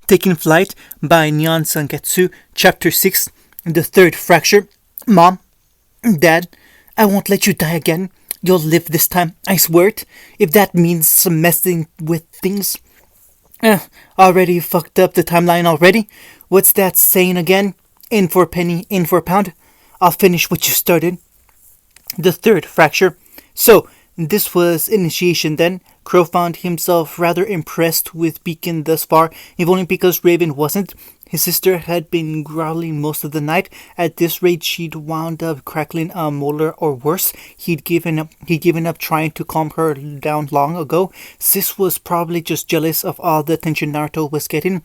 Taking Flight by Nyan Sangetsu, Chapter 6, The Third Fracture. Mom, Dad, I won't let you die again. You'll live this time, I swear it. If that means messing with things. Already fucked up the timeline already? What's that saying again? In for a penny, in for a pound. I'll finish what you started. The Third Fracture. So, this was initiation then. Crow found himself rather impressed with Beacon thus far, if only because Raven wasn't. His sister had been growling most of the night. At this rate, she'd wound up crackling a molar or worse. He'd given up trying to calm her down long ago. Sis was probably just jealous of all the attention Naruto was getting.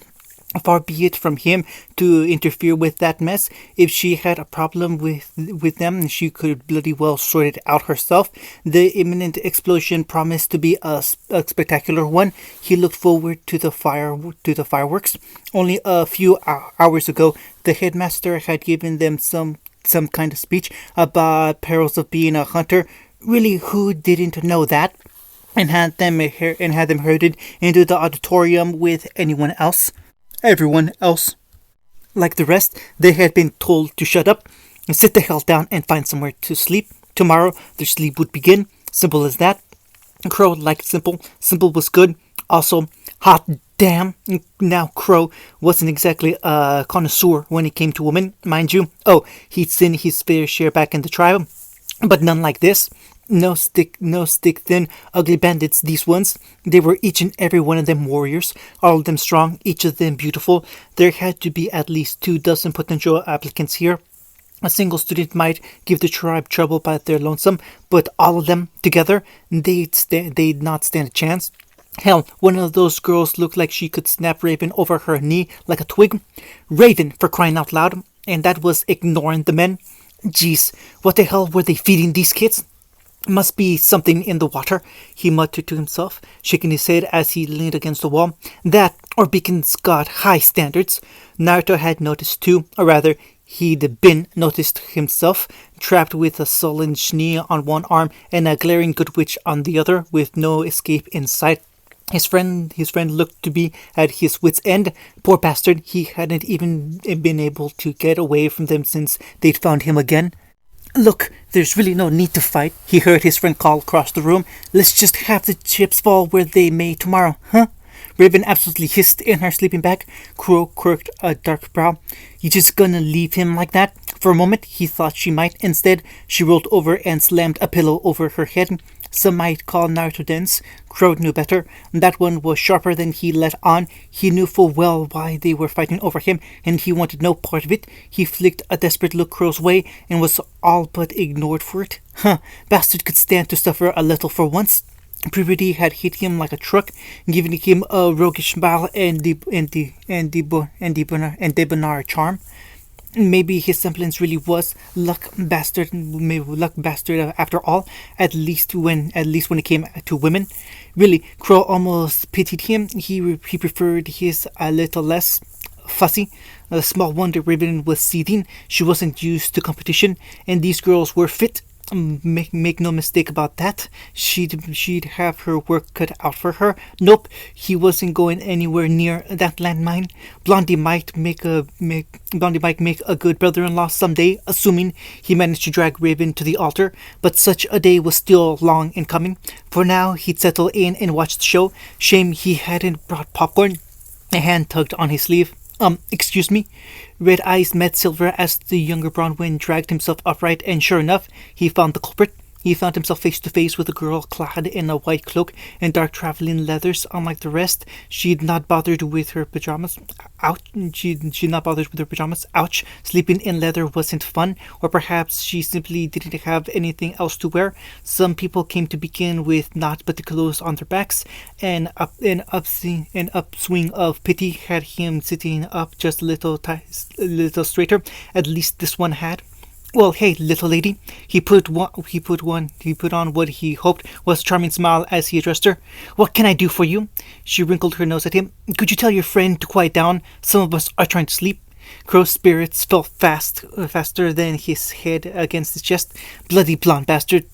Far be it from him to interfere with that mess. If she had a problem with them, she could bloody well sort it out herself. The imminent explosion promised to be a spectacular one. He looked forward to the fireworks. Only a few hours ago, the headmaster had given them some kind of speech about perils of being a hunter. Really, who didn't know that? And had them herded into the auditorium with everyone else. Like the rest, they had been told to shut up and sit the hell down and find somewhere to sleep. Tomorrow, their sleep would begin. Simple as that. Crow liked simple. Simple was good. Also, hot damn. Now, Crow wasn't exactly a connoisseur when it came to women, mind you. Oh, he'd seen his fair share back in the tribe, but none like this. No stick thin, ugly bandits, these ones. They were each and every one of them warriors, all of them strong, each of them beautiful. There had to be at least 24 potential applicants here. A single student might give the tribe trouble by their lonesome, but all of them together, they'd not stand a chance. Hell, one of those girls looked like she could snap Raven over her knee like a twig. Raven, for crying out loud, and that was ignoring the men. Jeez, what the hell were they feeding these kids? Must be something in the water, he muttered to himself, shaking his head as he leaned against the wall. That, or Beacon's got high standards. Naruto had noticed too, or rather, he'd been noticed himself, trapped with a sullen knee on one arm and a glaring good witch on the other, with no escape in sight. His friend looked to be at his wit's end. Poor bastard, he hadn't even been able to get away from them since they'd found him again. Look, there's really no need to fight, he heard his friend call across the room. Let's just have the chips fall where they may tomorrow, huh? Raven absolutely hissed in her sleeping bag. Crow quirked a dark brow. You just gonna leave him like that? For a moment, he thought she might. Instead, she rolled over and slammed a pillow over her head. Some might call Naruto dense. Crow knew better. That one was sharper than he let on. He knew full well why they were fighting over him, and he wanted no part of it. He flicked a desperate look Crow's way, and was all but ignored for it. Bastard could stand to suffer a little for once. Puberty had hit him like a truck, giving him a roguish smile and debonair charm. Maybe his semblance really was luck bastard after all. At least when it came to women. Really, Crow almost pitied him. He preferred his a little less fussy. A small wonder Raven was seething. She wasn't used to competition, and these girls were fit. Make no mistake about that. She'd have her work cut out for her. Nope, he wasn't going anywhere near that landmine. Blondie might make a good brother-in-law someday, assuming he managed to drag Raven to the altar. But such a day was still long in coming. For now, he'd settle in and watch the show. Shame he hadn't brought popcorn. A hand tugged on his sleeve. Excuse me? Red eyes met silver as the younger Branwen dragged himself upright, and sure enough, he found the culprit. He found himself face to face with a girl clad in a white cloak and dark traveling leathers. Unlike the rest, she'd not bothered with her pajamas. Ouch. She'd not bothered with her pajamas. Ouch. Sleeping in leather wasn't fun, or perhaps she simply didn't have anything else to wear. Some people came to begin with naught but the clothes on their backs. An upswing of pity had him sitting up just a little straighter. At least this one had. Well, hey, little lady. He put on what he hoped was a charming smile as he addressed her. What can I do for you? She wrinkled her nose at him. Could you tell your friend to quiet down? Some of us are trying to sleep. Crow's spirits fell faster than his head against his chest. Bloody blonde bastard.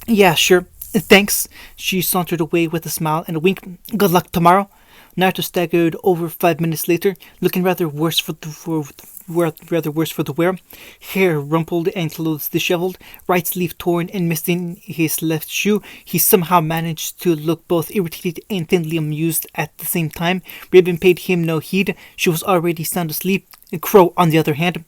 Yeah, sure. Thanks. She sauntered away with a smile and a wink. Good luck tomorrow. Naruto staggered over 5 minutes later, looking rather worse for the wear. Hair rumpled and clothes disheveled, right sleeve torn and missing his left shoe. He somehow managed to look both irritated and thinly amused at the same time. Raven paid him no heed. She was already sound asleep. Crow, on the other hand,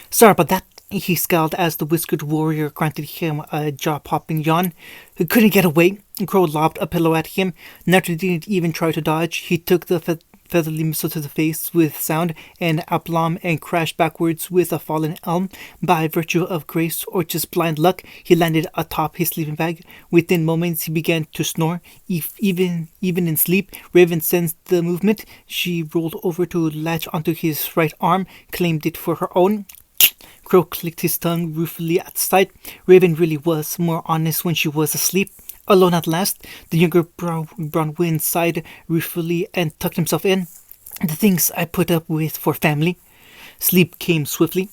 "Sorry about that," he scowled as the whiskered warrior granted him a jaw-popping yawn. He couldn't get away. Crow lobbed a pillow at him. Naruto didn't even try to dodge. He took the featherly missile to the face with sound and aplomb and crashed backwards with a fallen elm. By virtue of grace or just blind luck, he landed atop his sleeping bag. Within moments, he began to snore. Even in sleep, Raven sensed the movement. She rolled over to latch onto his right arm, claimed it for her own. Crow clicked his tongue ruefully at sight. Raven really was more honest when she was asleep. Alone at last, the younger Branwen sighed ruefully and tucked himself in. "The things I put up with for family." Sleep came swiftly.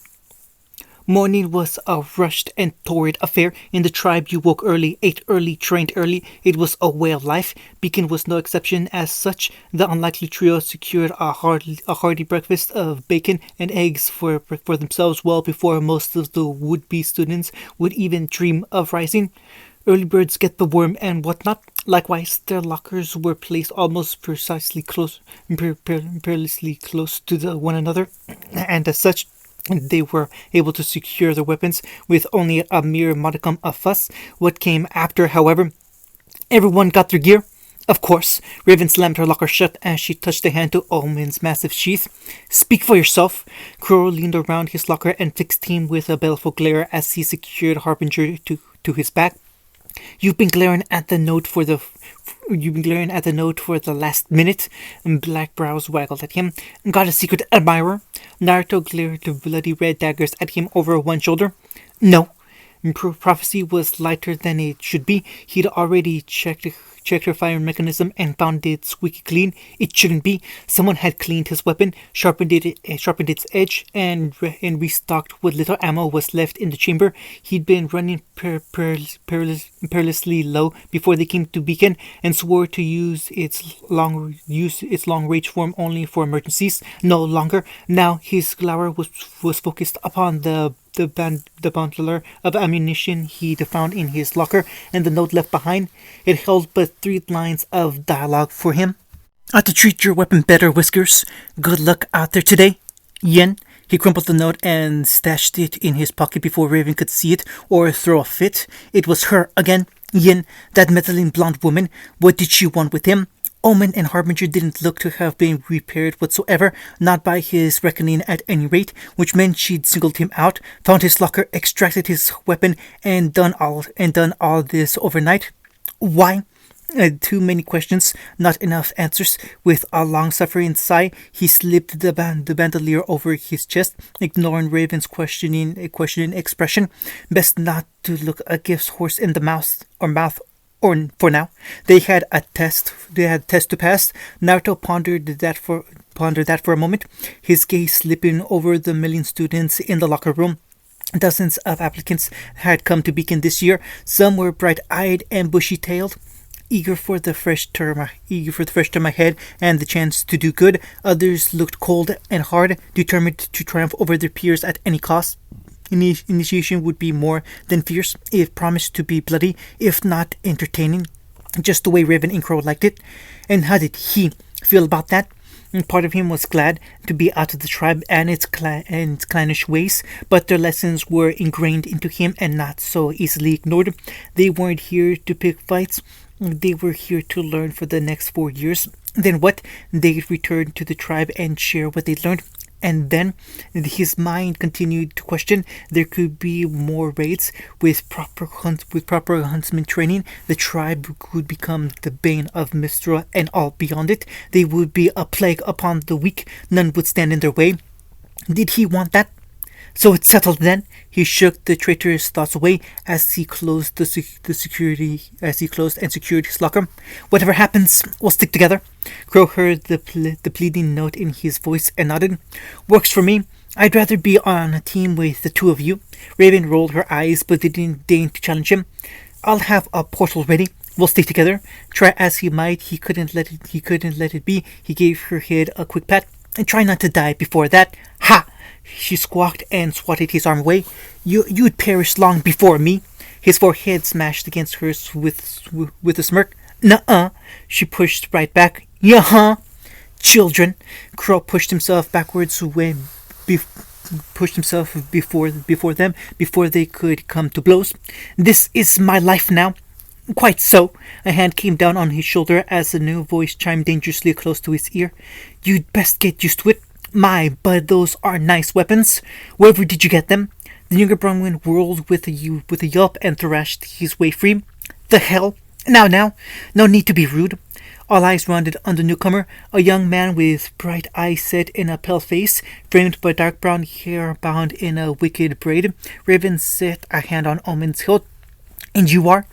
Morning was a rushed and torrid affair. In the tribe, you woke early, ate early, trained early. It was a way of life. Beacon was no exception as such. The unlikely trio secured a hearty breakfast of bacon and eggs for themselves well before most of the would-be students would even dream of rising. Early birds get the worm and whatnot. Likewise, their lockers were placed almost perilously close to one another, and as such, they were able to secure their weapons with only a mere modicum of fuss. What came after, however, everyone got their gear. Of course, Raven slammed her locker shut as she touched a hand to Omen's massive sheath. "Speak for yourself." Crow leaned around his locker and fixed him with a baleful glare as he secured Harbinger to his back. You've been glaring at the note for the last minute." Black brows waggled at him. "Got a secret admirer?" Naruto glared the bloody red daggers at him over one shoulder. "No." Prophecy was lighter than it should be. He'd already checked her firing mechanism and found it squeaky clean. It shouldn't be. Someone had cleaned his weapon, sharpened its edge, and restocked what little ammo was left in the chamber. He'd been running perilously low before they came to Beacon, and swore to use its long range form only for emergencies. No longer. Now his glower was focused upon the bundler of ammunition he'd found in his locker and the note left behind. It held but 3 lines of dialogue for him. "Ought to treat your weapon better, Whiskers. Good luck out there today. Yen." He crumpled the note and stashed it in his pocket before Raven could see it or throw a fit. It was her again. Yen, that meddling blonde woman. What did she want with him? Omen and Harbinger didn't look to have been repaired whatsoever, not by his reckoning at any rate, which meant she'd singled him out, found his locker, extracted his weapon, and done all this overnight. Why? Too many questions, not enough answers. With a long-suffering sigh, he slipped the bandolier over his chest, ignoring Raven's questioning expression. Best not to look a gift's horse in the mouth. Or for now, they had a test to pass. Naruto pondered that for a moment, his gaze slipping over the million students in the locker room. Dozens of applicants had come to Beacon this year. Some were bright-eyed and bushy-tailed, eager for the fresh term ahead and the chance to do good. Others looked cold and hard, determined to triumph over their peers at any cost. Initiation would be more than fierce. It promised to be bloody, if not entertaining, just the way Raven and Crow liked it. And how did he feel about that? Part of him was glad to be out of the tribe and its clannish ways, but their lessons were ingrained into him and not so easily ignored. They weren't here to pick fights. They were here to learn for the next 4 years. Then what? They'd return to the tribe and share what they learned. And then his mind continued to question. There could be more raids. With proper huntsman training, the tribe could become the bane of Mistra and all beyond it. They would be a plague upon the weak. None would stand in their way. Did he want that? So it's settled then. He shook the traitorous thoughts away as he closed and secured his locker. Whatever happens, we'll stick together. Crow heard the pleading note in his voice and nodded. Works for me. I'd rather be on a team with the two of you. Raven rolled her eyes but didn't deign to challenge him. I'll have a portal ready. We'll stay together. Try as he might, he couldn't let it be. He gave her head a quick pat. And try not to die before that. Ha! She squawked and swatted his arm away. You'd perish long before me. His forehead smashed against hers with a smirk. Nuh-uh. She pushed right back. Yeah-huh. Children. Crow pushed himself backwards pushed himself before them before they could come to blows. This is my life now. Quite so. A hand came down on his shoulder as a new voice chimed dangerously close to his ear. You'd best get used to it. My, but those are nice weapons. Wherever did you get them? The younger Branwen whirled with a yelp and thrashed his way free. The hell? Now, no need to be rude. All eyes rounded on the newcomer, a young man with bright eyes set in a pale face, framed by dark brown hair bound in a wicked braid. Raven set a hand on Omen's hilt. And you are?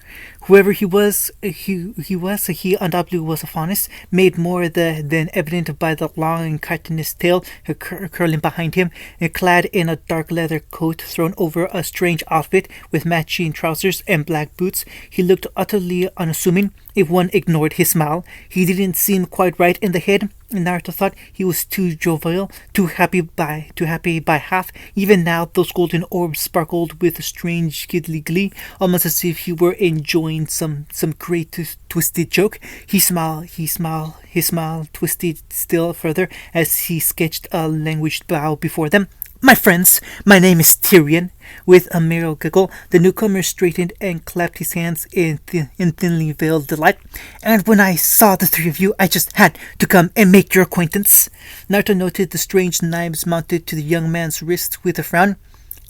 Whoever he he undoubtedly was a faunus, made more than evident by the long chitinous tail curling behind him, and clad in a dark leather coat thrown over a strange outfit with matching trousers and black boots. He looked utterly unassuming, if one ignored his smile. He didn't seem quite right in the head. Naruto thought he was too jovial, too happy by half. Even now, those golden orbs sparkled with a strange giddly glee, almost as if he were enjoying some great twisted joke. His smile twisted still further as he sketched a languished bow before them. My friends, my name is Tyrion. With a merry giggle, the newcomer straightened and clapped his hands in thinly veiled delight. And when I saw the three of you, I just had to come and make your acquaintance. Naruto noted the strange knives mounted to the young man's wrist with a frown.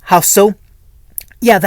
How so? Yeah,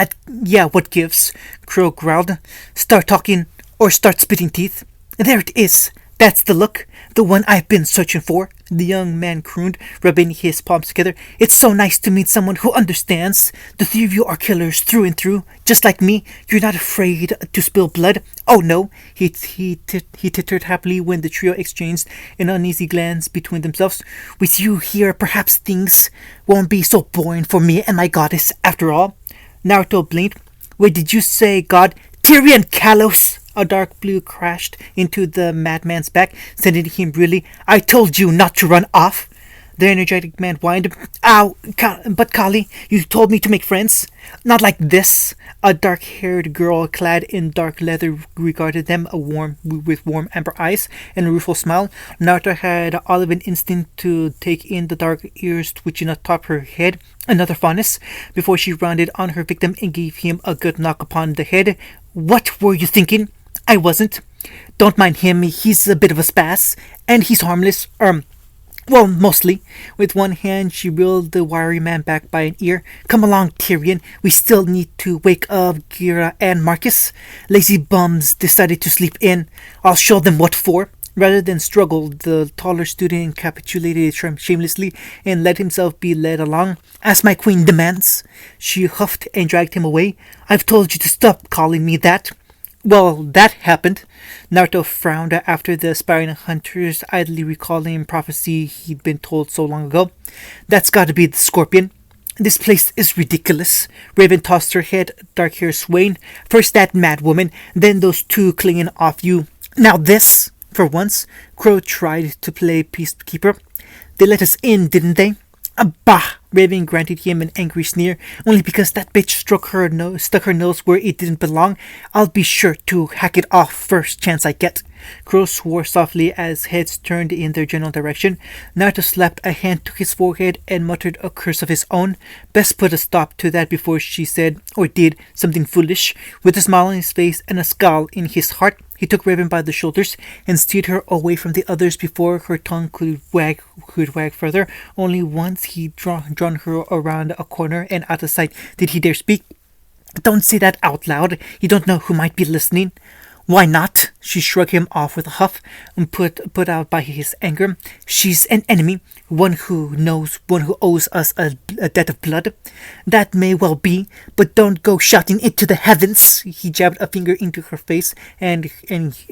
what gives? Crow growled. Start talking, or start spitting teeth. There it is. That's the look. The one I've been searching for. The young man crooned, rubbing his palms together. It's so nice to meet someone who understands. The three of you are killers through and through, just like me. You're not afraid to spill blood. Oh no. He tittered happily when the trio exchanged an uneasy glance between themselves. With you here, perhaps things won't be so boring for me and my goddess after all. Naruto blinked. Wait, did you say God? Tyrion Kalos! A dark blue crashed into the madman's back, sending him really. I told you not to run off. The energetic man whined. Ow, but Kali, you told me to make friends. Not like this. A dark-haired girl clad in dark leather regarded them with warm amber eyes and a rueful smile. Naruto had all of an instinct to take in the dark ears twitching atop her head. Another fondness, before she rounded on her victim and gave him a good knock upon the head. What were you thinking? I wasn't. Don't mind him, he's a bit of a spaz, and he's harmless, well, mostly. With one hand, she reeled the wiry man back by an ear. Come along, Tyrion, we still need to wake up Gira and Marcus. Lazy bums decided to sleep in. I'll show them what for. Rather than struggle, the taller student capitulated shamelessly and let himself be led along. As my queen demands. She huffed and dragged him away. I've told you to stop calling me that. Well, that happened. Naruto frowned after the aspiring hunters idly recalling prophecy he'd been told so long ago. That's gotta be the scorpion. This place is ridiculous. Raven tossed her head, dark hair swaying. First that mad woman, then those two clinging off you. Now this. For once, Crow tried to play peacekeeper. They let us in, didn't they? Bah! Raven granted him an angry sneer. Only because that bitch stuck her nose where it didn't belong. I'll be sure to hack it off first chance I get. Crow swore softly as heads turned in their general direction. Naruto slapped a hand to his forehead and muttered a curse of his own. Best put a stop to that before she said, or did, something foolish. With a smile on his face and a scowl in his heart, he took Raven by the shoulders and steered her away from the others before her tongue could wag further. Only once he'd drawn her around a corner and out of sight did he dare speak. Don't say that out loud. You don't know who might be listening. Why not? She shrugged him off with a huff and put out by his anger. She's an enemy, one who owes us a debt of blood. That may well be, but don't go shouting it to the heavens. He jabbed a finger into her face and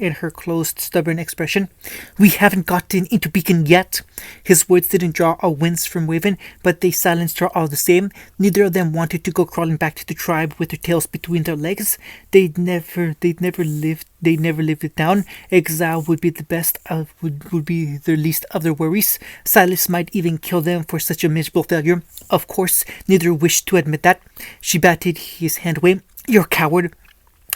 her closed, stubborn expression. We haven't gotten into Beacon yet. His words didn't draw a wince from Raven, but they silenced her all the same. Neither of them wanted to go crawling back to the tribe with their tails between their legs. They'd never lived They never lived it down. Exile would be the best of would be their least of their worries. Silas might even kill them for such a miserable failure. Of course, neither wished to admit that. She batted his hand away. You're a coward.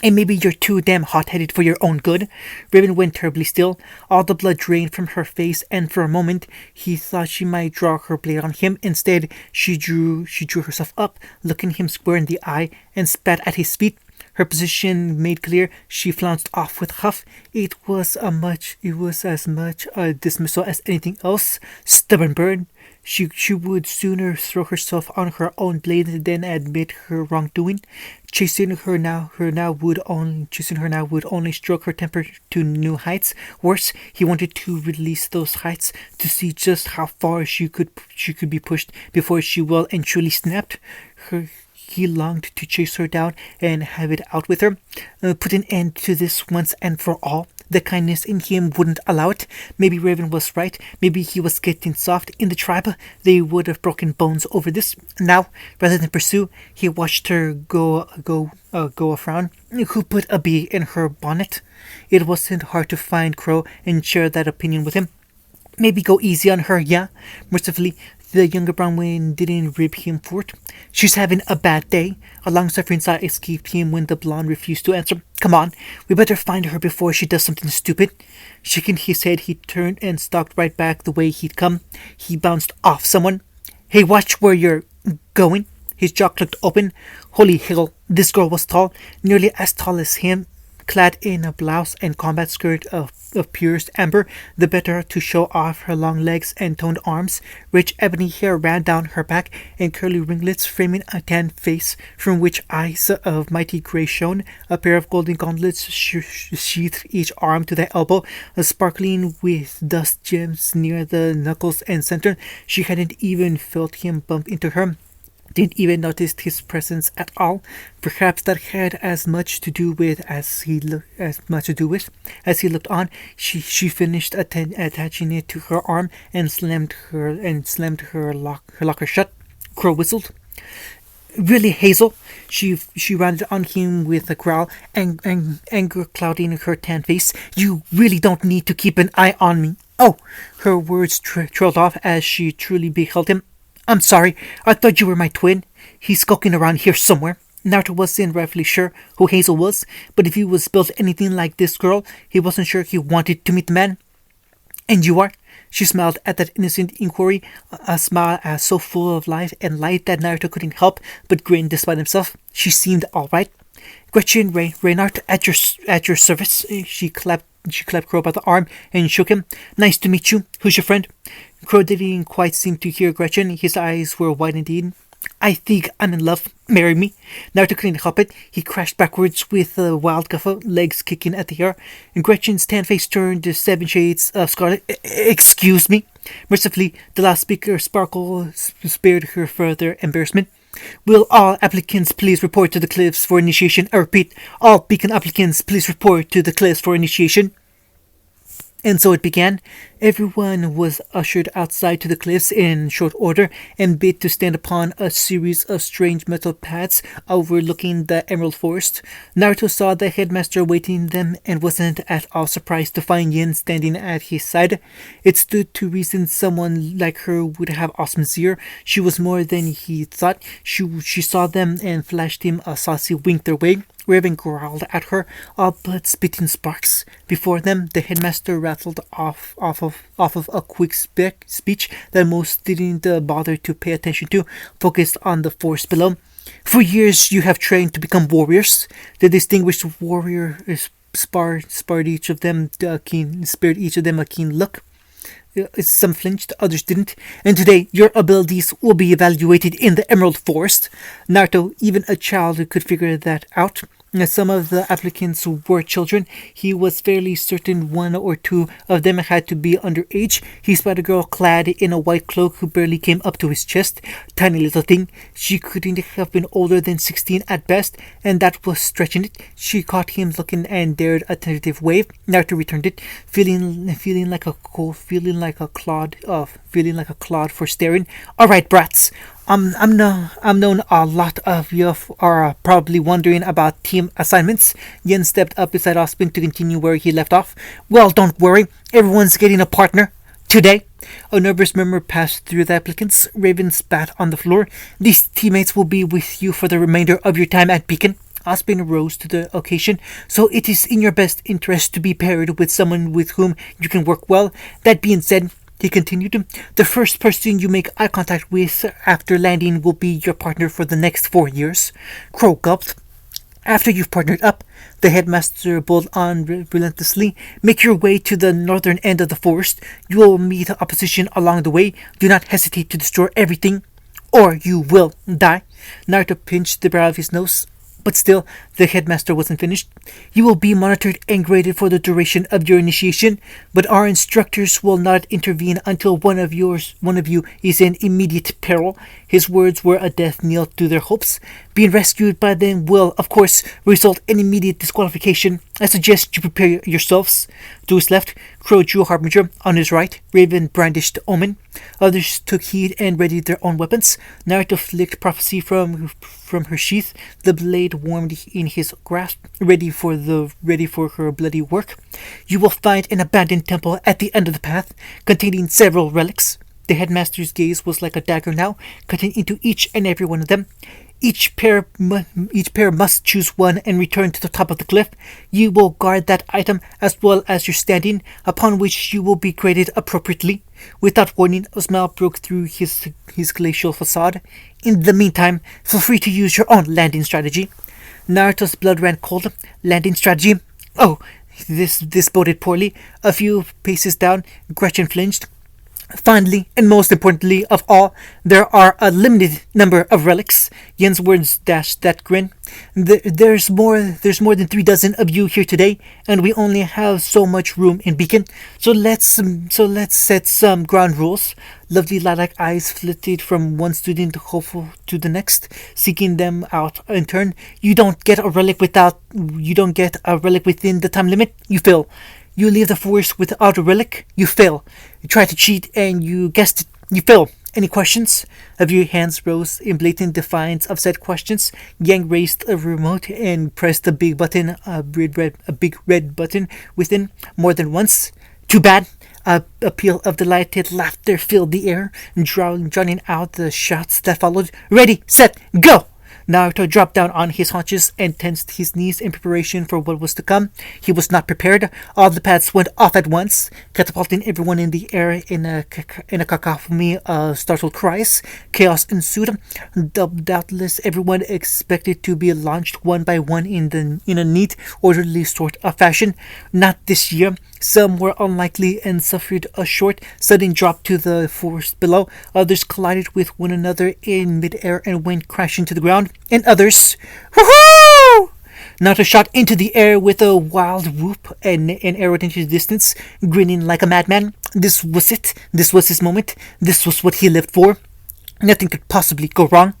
And maybe you're too damn hot-headed for your own good. Raven went terribly still. All the blood drained from her face, and for a moment he thought she might draw her blade on him. Instead, she drew herself up, looking him square in the eye, and spat at his feet. Her position made clear, she flounced off with a huff. It was as much a dismissal as anything else. Stubborn bird. She would sooner throw herself on her own blade than admit her wrongdoing. Chasing her now would only stroke her temper to new heights. Worse, he wanted to release those heights, to see just how far she could be pushed before she well and truly snapped. He longed to chase her down and have it out with her. Put an end to this once and for all. The kindness in him wouldn't allow it. Maybe Raven was right. Maybe he was getting soft. In the tribe, they would have broken bones over this. Now, rather than pursue, he watched her go a frown. Who put a bee in her bonnet? It wasn't hard to find Crow and share that opinion with him. Maybe go easy on her, yeah? Mercifully, the younger Branwen didn't rib him for it. She's having a bad day. A long-suffering sigh escaped him when the blonde refused to answer. Come on, we better find her before she does something stupid. Shaking his head, he turned and stalked right back the way he'd come. He bounced off someone. Hey, watch where you're going. His jaw clicked open. Holy hell, this girl was tall, nearly as tall as him. Clad in a blouse and combat skirt of purest amber, the better to show off her long legs and toned arms. Rich ebony hair ran down her back, and curly ringlets framing a tan face from which eyes of mighty grey shone. A pair of golden gauntlets sheathed each arm to the elbow, sparkling with dust gems near the knuckles and center. She hadn't even felt him bump into her. Didn't even notice his presence at all. Perhaps that had as much to do with as he looked on. She finished attaching it to her arm and slammed her locker shut. Crow whistled. Really, Hazel? She rounded on him with a growl, anger clouding her tan face. You really don't need to keep an eye on me. Oh, her words trailed off as she truly beheld him. I'm sorry, I thought you were my twin. He's skulking around here somewhere. Naruto wasn't rightfully sure who Hazel was, but if he was built anything like this girl, he wasn't sure he wanted to meet the man. And you are? She smiled at that innocent inquiry, a smile so full of life and light that Naruto couldn't help but grin despite himself. She seemed all right. Gretchen Reynard, at your service. She clapped Crow by the arm and shook him. Nice to meet you. Who's your friend? Crow didn't quite seem to hear Gretchen. His eyes were wide indeed. I think I'm in love. Marry me. Naruto couldn't help it. He crashed backwards with a wild guffaw, legs kicking at the air, and Gretchen's tan face turned to 7 shades of scarlet. Excuse me. Mercifully, the last speaker sparkle spared her further embarrassment. Will all applicants please report to the cliffs for initiation? I repeat, all beacon applicants please report to the cliffs for initiation. And so it began. Everyone was ushered outside to the cliffs in short order and bid to stand upon a series of strange metal pads overlooking the emerald forest. Naruto saw the headmaster waiting them and wasn't at all surprised to find Yin standing at his side. It stood to reason someone like her would have awesome zeal. She was more than he thought. She saw them and flashed him a saucy wink their way. Raven growled at her, all but spitting sparks. Before them, the headmaster rattled off of a quick speech that most didn't bother to pay attention to, focused on the force below. For years you have trained to become warriors. The distinguished warrior spared each of them a keen look. Some flinched, others didn't, and today your abilities will be evaluated in the Emerald Forest. Naruto, even a child, could figure that out. Some of the applicants were children. He was fairly certain one or two of them had to be underage. He spied a girl clad in a white cloak who barely came up to his chest. Tiny little thing. She couldn't have been older than 16 at best, and that was stretching it. She caught him looking and dared a tentative wave. Naruto returned it, feeling like a clod for staring. All right, brats. I'm known a lot of you are probably wondering about team assignments. Yen stepped up beside Ospin to continue where he left off. Well, don't worry, everyone's getting a partner. Today, a nervous murmur passed through the applicants. Raven spat on the floor. These teammates will be with you for the remainder of your time at Beacon. Ospin rose to the occasion, so it is in your best interest to be paired with someone with whom you can work well. That being said, he continued, the first person you make eye contact with after landing will be your partner for the next 4 years. Crow gulped. After you've partnered up, the headmaster bowled on relentlessly, make your way to the northern end of the forest. You will meet opposition along the way. Do not hesitate to destroy everything, or you will die. Naruto pinched the brow of his nose. But still, the headmaster wasn't finished. You will be monitored and graded for the duration of your initiation, but our instructors will not intervene until one of you is in immediate peril. His words were a death knell to their hopes. Being rescued by them will, of course, result in immediate disqualification. I suggest you prepare yourselves. To his left, Crow drew Harbinger. On his right, Raven brandished Omen. Others took heed and readied their own weapons. Naruto flicked Prophecy from her sheath. The blade warmed in his grasp, ready for her bloody work. You will find an abandoned temple at the end of the path, containing several relics. The headmaster's gaze was like a dagger now, cutting into each and every one of them. Each pair must choose one and return to the top of the cliff. You will guard that item as well as your standing, upon which you will be graded appropriately. Without warning, a smile broke through his glacial facade. In the meantime, feel free to use your own landing strategy. Naruto's blood ran cold. Landing strategy? Oh, this boded poorly. A few paces down, Gretchen flinched. Finally, and most importantly of all, there are a limited number of relics. Yen's words dashed that grin. There's more than 36 of you here today, and we only have so much room in Beacon. So let's set some ground rules. Lovely lilac eyes flitted from one student hopeful to the next, seeking them out in turn. You don't get a relic within the time limit. You fail. You leave the forest without a relic, you fail. You try to cheat and you guessed it, you fail. Any questions? A few hands rose in blatant defiance of said questions. Yang raised a remote and pressed a big big red button within more than once. Too bad. A peal of delighted laughter filled the air, drowning out the shots that followed. Ready, set, go! Naruto dropped down on his haunches and tensed his knees in preparation for what was to come. He was not prepared. All the pads went off at once, catapulting everyone in the air in a cacophony of startled cries. Chaos ensued. Doubtless everyone expected to be launched one by one in a neat, orderly sort of fashion. Not this year. Some were unlikely and suffered a short, sudden drop to the forest below. Others collided with one another in midair and went crashing to the ground. And others, woohoo! Naruto shot into the air with a wild whoop and arrowed into the distance, grinning like a madman. This was it. This was his moment. This was what he lived for. Nothing could possibly go wrong.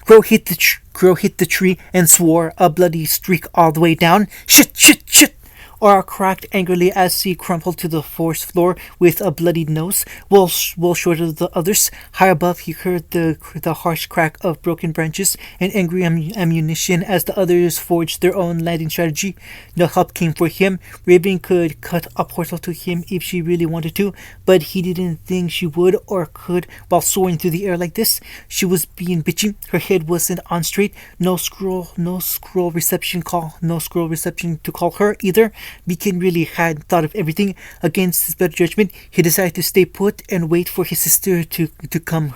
Crow hit the tree and swore, a bloody streak all the way down. Shit, shit, shit! Aura cracked angrily as he crumpled to the forest floor with a bloodied nose, well short of the others. High above, he heard the harsh crack of broken branches and angry ammunition as the others forged their own landing strategy. No help came for him. Raven could cut a portal to him if she really wanted to, but he didn't think she would or could while soaring through the air like this. She was being bitchy. Her head wasn't on straight. No scroll reception to call her either. Beacon really had thought of everything. Against his better judgment, he decided to stay put and wait for his sister to come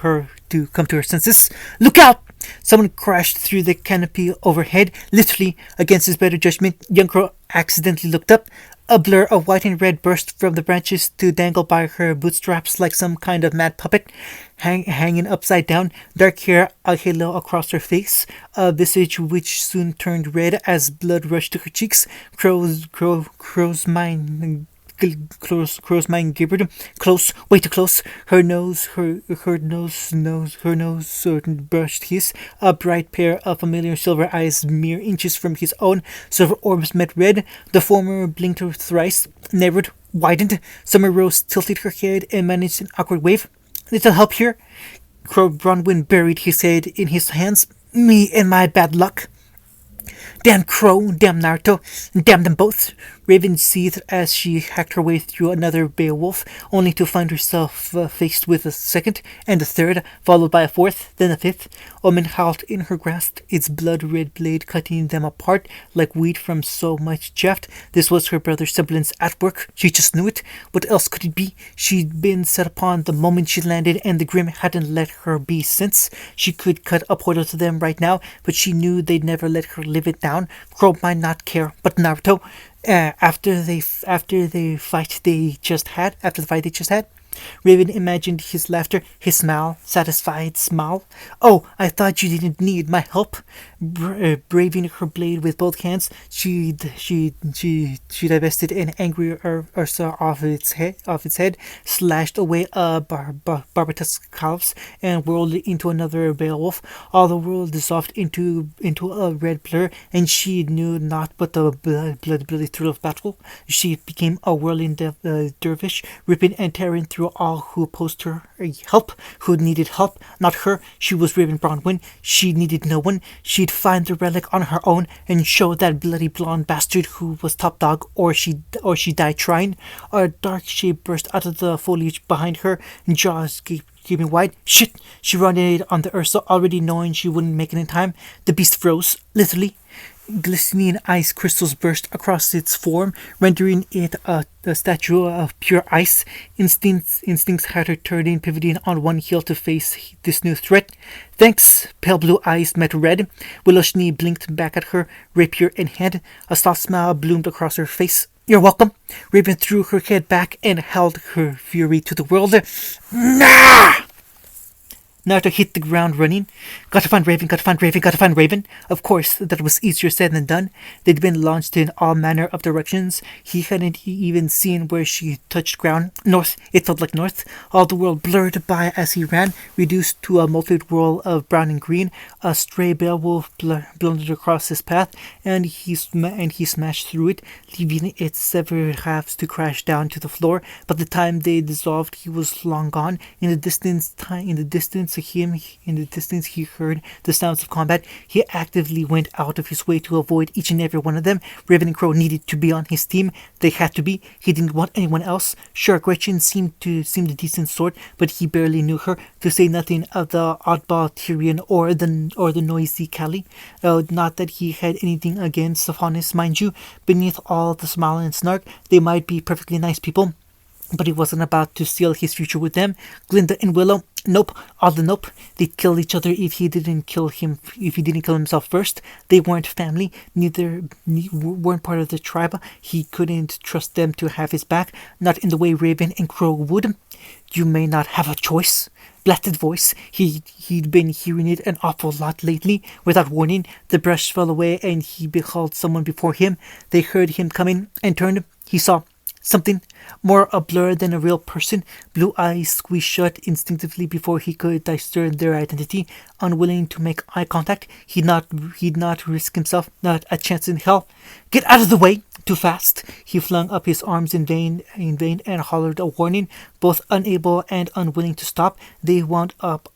to her senses. Look out! Someone crashed through the canopy overhead. Literally, against his better judgment, young Crow accidentally looked up. A blur of white and red burst from the branches to dangle by her bootstraps like some kind of mad puppet, hanging upside down, dark hair a halo across her face, a visage which soon turned red as blood rushed to her cheeks. Crow's mind gibbered. Close, way too close. Her nose brushed his. A bright pair of familiar silver eyes, mere inches from his own. Silver orbs met red. The former blinked thrice, narrowed, widened. Summer Rose tilted her head and managed an awkward wave. Little help here? crowed Bronwyn, buried his head in his hands. Me and my bad luck. Damn Crow, damn Naruto, damn them both. Raven seethed as she hacked her way through another Beowulf, only to find herself faced with a second, and a third, followed by a fourth, then a fifth. Omen howled in her grasp, its blood-red blade cutting them apart like wheat from so much chaff. This was her brother's semblance at work. She just knew it. What else could it be? She'd been set upon the moment she landed, and the Grim hadn't let her be since. She could cut a portal to them right now, but she knew they'd never let her live it down. Crow might not care, but Naruto, after the fight they just had, Raven imagined his laughter, his smile, satisfied smile. Oh, I thought you didn't need my help. Braving her blade with both hands, she divested an angry Ursa off its head, slashed away a Barbatus calves, and whirled it into another Beowulf. All the world dissolved into a red blur, and she knew not but the bloody thrill of battle. She became a whirling dervish, ripping and tearing through all who opposed her help, who needed help, not her. She was Raven Branwen. She needed no one. She'd find the relic on her own and show that bloody blonde bastard who was top dog, or she died trying. A dark shape burst out of the foliage behind her, jaws gaping wide. Shit! She running on the Ursa, already knowing she wouldn't make it in time. The beast froze, literally. Glistening ice crystals burst across its form, rendering it a statue of pure ice. Instincts had her turning, pivoting on one heel to face this new threat. Thanks. Pale blue eyes met red. Willowshney blinked back at her, rapier in hand. A soft smile bloomed across her face. You're welcome. Raven threw her head back and held her fury to the world. Nah! Naruto hit the ground running. Gotta find Raven, gotta find Raven, gotta find Raven. Of course, that was easier said than done. They'd been launched in all manner of directions. He hadn't even seen where she touched ground. North, it felt like north. All the world blurred by as he ran, reduced to a multitude whirl of brown and green. A stray Beowulf blundered across his path, and he smashed through it, leaving its severed halves to crash down to the floor. By the time they dissolved, he was long gone. In the distance, he heard the sounds of combat. He actively went out of his way to avoid each and every one of them. Raven and Crow needed to be on his team. They had to be. He didn't want anyone else. Sure, Gretchen seemed a decent sort, but he barely knew her, to say nothing of the oddball Tyrion or the noisy Callie. Not that he had anything against Sophonis, mind you. Beneath all the smile and snark, they might be perfectly nice people, but he wasn't about to seal his future with them. Glinda and Willow, nope. All the nope. They'd kill each other if he didn't kill himself first. They weren't family. Weren't part of the tribe. He couldn't trust them to have his back, not in the way Raven and Crow would. You may not have a choice. Blasted voice. He'd been hearing it an awful lot lately. Without warning, the brush fell away and he beheld someone before him. They heard him coming and turned. He saw something, more a blur than a real person. Blue eyes squeezed shut instinctively before he could discern their identity. Unwilling to make eye contact, he'd not risk himself, not a chance in hell. Get out of the way! Too fast. He flung up his arms in vain, and hollered a warning. Both unable and unwilling to stop, they wound up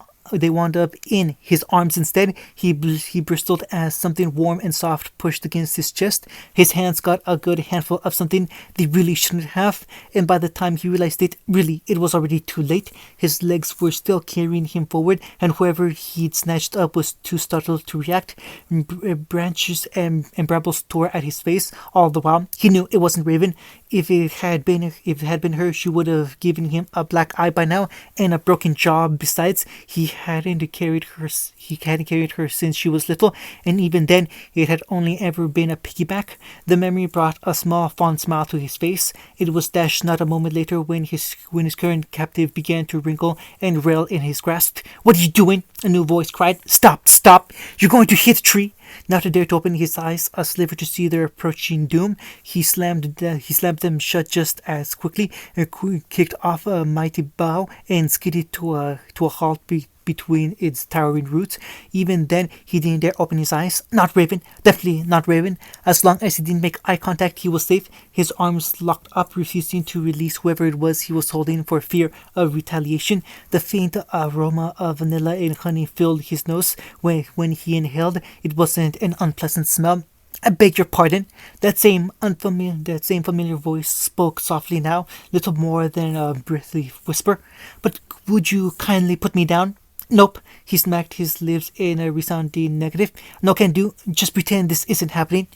in his arms instead. He bristled as something warm and soft pushed against his chest. His hands got a good handful of something they really shouldn't have, and by the time he realized it, it was already too late. His legs were still carrying him forward, and whoever he'd snatched up was too startled to react. Branches and brambles tore at his face. All the while, he knew it wasn't Raven. If it had been her, she would have given him a black eye by now and a broken jaw. Besides, he hadn't carried her since she was little, and even then, it had only ever been a piggyback. The memory brought a small, fond smile to his face. It was dashed not a moment later when his current captive began to wrinkle and rail in his grasp. "What are you doing?" a new voice cried. "Stop! Stop! You're going to hit a tree!" Not to dare to open his eyes a sliver to see their approaching doom, he slammed them shut just as quickly, and kicked off a mighty bough and skidded to a halt between its towering roots. Even then, he didn't dare open his eyes. Not Raven. Definitely not Raven. As long as he didn't make eye contact, he was safe. His arms locked up, refusing to release whoever it was he was holding for fear of retaliation. The faint aroma of vanilla and honey filled his nose. When he inhaled, it wasn't an unpleasant smell. I beg your pardon. That same familiar voice spoke softly now, little more than a breathy whisper. But would you kindly put me down? Nope. He smacked his lips in a resounding negative. No can do. Just pretend this isn't happening.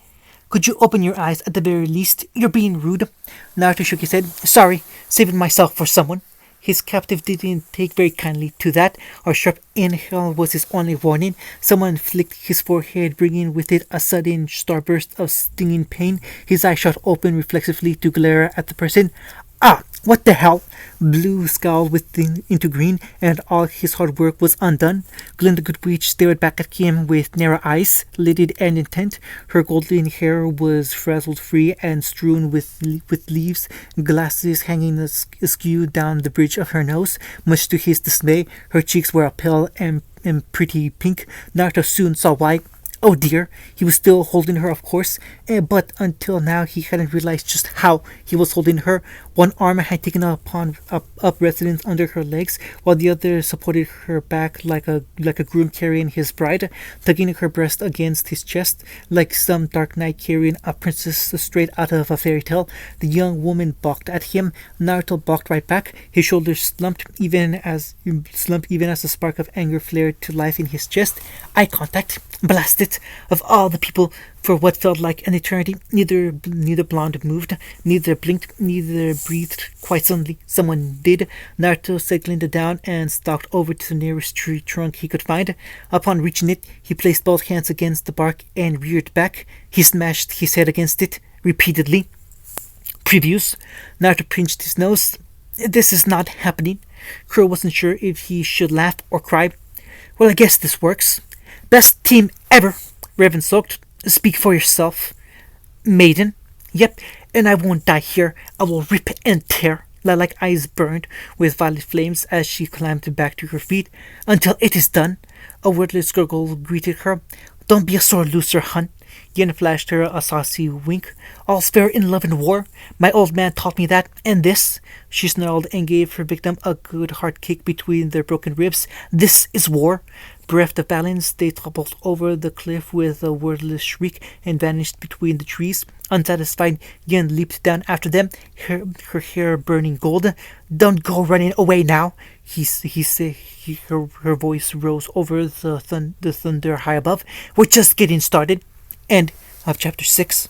Could you open your eyes at the very least? You're being rude. Naruto shook his head. Sorry, saving myself for someone. His captive didn't take very kindly to that. A sharp inhale was his only warning. Someone flicked his forehead, bringing with it a sudden starburst of stinging pain. His eyes shot open reflexively to glare at the person. Ah, what the hell? Blue scowled into green, and all his hard work was undone. Glinda Goodwitch stared back at him with narrow eyes, lidded and intent. Her golden hair was frazzled free and strewn with leaves, glasses hanging askew down the bridge of her nose. Much to his dismay, her cheeks were a pale and pretty pink. Naruto soon saw why. Oh dear, he was still holding her, of course, but until now he hadn't realized just how he was holding her. One arm had taken up residence under her legs, while the other supported her back like a groom carrying his bride, tugging her breast against his chest, like some dark knight carrying a princess straight out of a fairy tale. The young woman balked at him. Naruto balked right back. His shoulders slumped, even as a spark of anger flared to life in his chest. Eye contact. Blast it! Of all the people, for what felt like an eternity, neither blonde moved, neither blinked, neither breathed. Quite suddenly, someone did. Naruto set Glinda down and stalked over to the nearest tree trunk he could find. Upon reaching it, he placed both hands against the bark and reared back. He smashed his head against it repeatedly. Previews. Naruto pinched his nose. This is not happening. Crow wasn't sure if he should laugh or cry. Well, I guess this works. Best team ever, Raven sulked. Speak for yourself. Maiden. Yep, and I won't die here. I will rip and tear. Lilac eyes burned with violet flames as she climbed back to her feet. Until it is done. A wordless gurgle greeted her. Don't be a sore loser, hun. Yen flashed her a saucy wink. All's fair in love and war. My old man taught me that. And this? She snarled and gave her victim a good hard kick between their broken ribs. This is war. Bereft of balance, they toppled over the cliff with a wordless shriek and vanished between the trees. Unsatisfied, Yen leaped down after them, her hair burning gold. Don't go running away now, her voice rose over the thunder high above. We're just getting started. End of chapter 6.